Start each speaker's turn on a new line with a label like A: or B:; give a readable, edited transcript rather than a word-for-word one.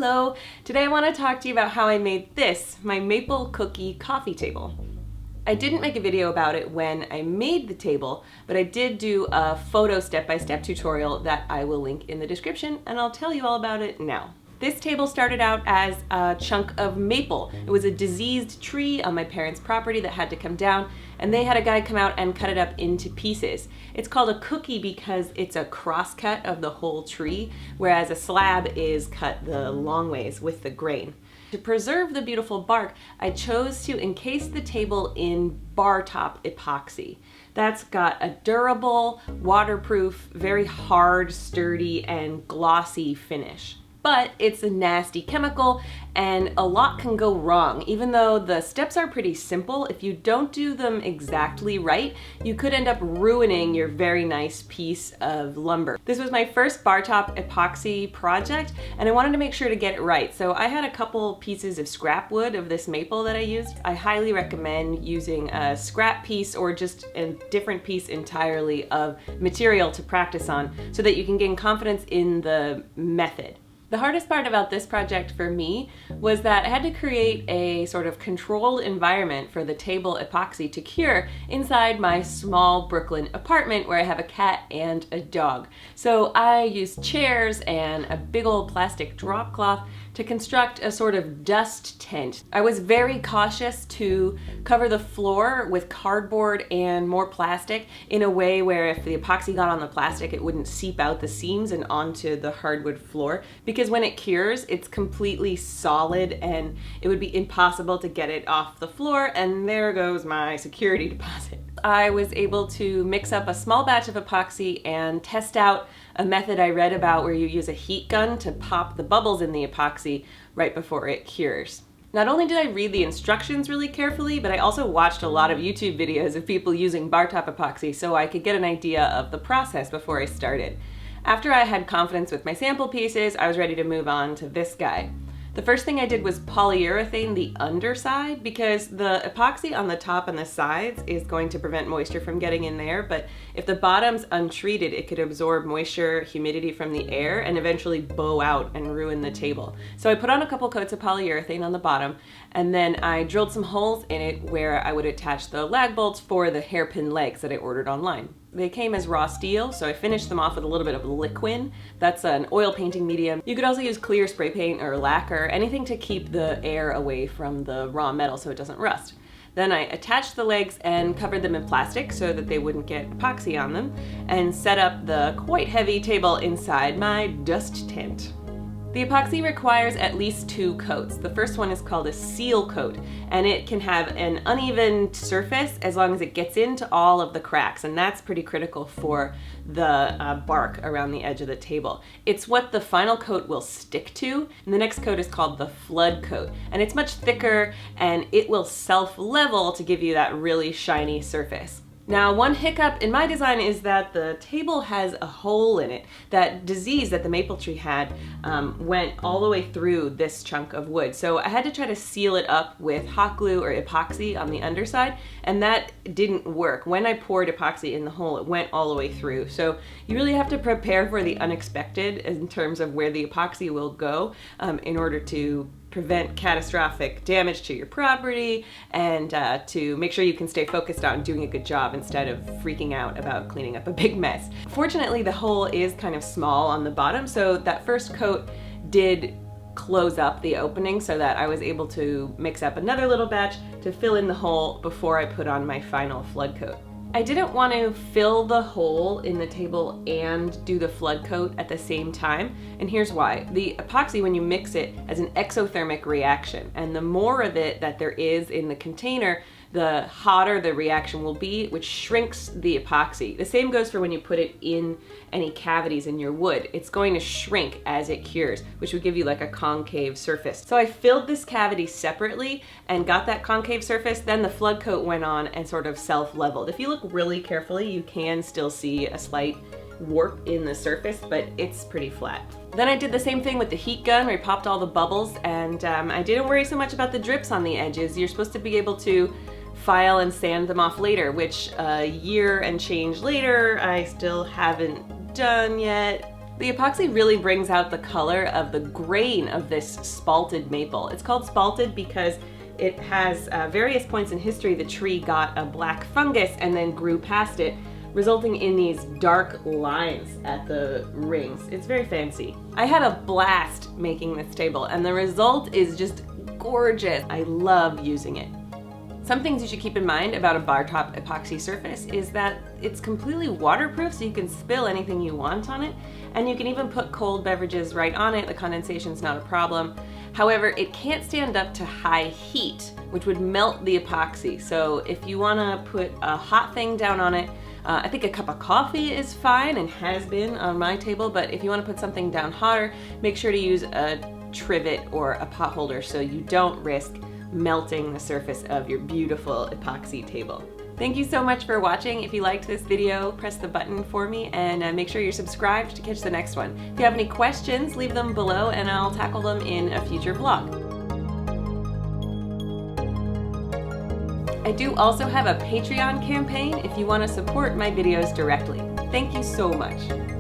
A: Hello! Today I want to talk to you about how I made this, my maple cookie coffee table. I didn't make a video about it when I made the table, but I did do a photo step-by-step tutorial that I will link in the description, and I'll tell you all about it now. This table started out as a chunk of maple. It was a diseased tree on my parents' property that had to come down, and they had a guy come out and cut it up into pieces. It's called a cookie because it's a crosscut of the whole tree, whereas a slab is cut the long ways with the grain. To preserve the beautiful bark, I chose to encase the table in bar top epoxy. That's got a durable, waterproof, very hard, sturdy, and glossy finish. But it's a nasty chemical and a lot can go wrong. Even though the steps are pretty simple, if you don't do them exactly right, you could end up ruining your very nice piece of lumber. This was my first bar top epoxy project and I wanted to make sure to get it right. So I had a couple pieces of scrap wood of this maple that I used. I highly recommend using a scrap piece or just a different piece entirely of material to practice on so that you can gain confidence in the method. The hardest part about this project for me was that I had to create a sort of controlled environment for the table epoxy to cure inside my small Brooklyn apartment where I have a cat and a dog. So I used chairs and a big old plastic drop cloth to construct a sort of dust tent. I was very cautious to cover the floor with cardboard and more plastic in a way where if the epoxy got on the plastic it wouldn't seep out the seams and onto the hardwood floor, because when it cures it's completely solid and it would be impossible to get it off the floor, and there goes my security deposit. I was able to mix up a small batch of epoxy and test out a method I read about where you use a heat gun to pop the bubbles in the epoxy right before it cures. Not only did I read the instructions really carefully, but I also watched a lot of YouTube videos of people using bar top epoxy so I could get an idea of the process before I started. After I had confidence with my sample pieces, I was ready to move on to this guy. The first thing I did was polyurethane the underside because the epoxy on the top and the sides is going to prevent moisture from getting in there, but if the bottom's untreated, it could absorb moisture, humidity from the air, and eventually bow out and ruin the table. So I put on a couple coats of polyurethane on the bottom, and then I drilled some holes in it where I would attach the lag bolts for the hairpin legs that I ordered online. They came as raw steel, so I finished them off with a little bit of liquid. That's an oil painting medium. You could also use clear spray paint or lacquer, anything to keep the air away from the raw metal so it doesn't rust. Then I attached the legs and covered them in plastic so that they wouldn't get epoxy on them, and set up the quite heavy table inside my dust tent. The epoxy requires at least 2 coats. The first one is called a seal coat, and it can have an uneven surface as long as it gets into all of the cracks, and that's pretty critical for the bark around the edge of the table. It's what the final coat will stick to, and the next coat is called the flood coat, and it's much thicker and it will self-level to give you that really shiny surface. Now, one hiccup in my design is that the table has a hole in it. That disease that the maple tree had went all the way through this chunk of wood. So I had to try to seal it up with hot glue or epoxy on the underside, and that didn't work. When I poured epoxy in the hole, it went all the way through. So you really have to prepare for the unexpected in terms of where the epoxy will go in order to prevent catastrophic damage to your property and to make sure you can stay focused on doing a good job instead of freaking out about cleaning up a big mess. Fortunately, the hole is kind of small on the bottom, so that first coat did close up the opening so that I was able to mix up another little batch to fill in the hole before I put on my final flood coat. I didn't want to fill the hole in the table and do the flood coat at the same time, and here's why. The epoxy, when you mix it, has an exothermic reaction, and the more of it that there is in the container, the hotter the reaction will be, which shrinks the epoxy. The same goes for when you put it in any cavities in your wood. It's going to shrink as it cures, which would give you like a concave surface. So I filled this cavity separately and got that concave surface, then the flood coat went on and sort of self-leveled. If you look really carefully, you can still see a slight warp in the surface, but it's pretty flat. Then I did the same thing with the heat gun where I popped all the bubbles, and I didn't worry so much about the drips on the edges. You're supposed to be able to file and sand them off later, which a year and change later I still haven't done yet. The epoxy really brings out the color of the grain of this spalted maple. It's called spalted because it has various points in history the tree got a black fungus and then grew past it, resulting in these dark lines at the rings. It's very fancy. I had a blast making this table and the result is just gorgeous. I love using it. Some things you should keep in mind about a bar top epoxy surface is that it's completely waterproof, so you can spill anything you want on it, and you can even put cold beverages right on it. The condensation's not a problem. However, it can't stand up to high heat, which would melt the epoxy. So if you want to put a hot thing down on it, I think a cup of coffee is fine and has been on my table, but if you want to put something down hotter, make sure to use a trivet or a pot holder so you don't risk melting the surface of your beautiful epoxy table. Thank you so much for watching. If you liked this video, press the button for me and make sure you're subscribed to catch the next one. If you have any questions, leave them below and I'll tackle them in a future vlog. I do also have a Patreon campaign if you want to support my videos directly. Thank you so much.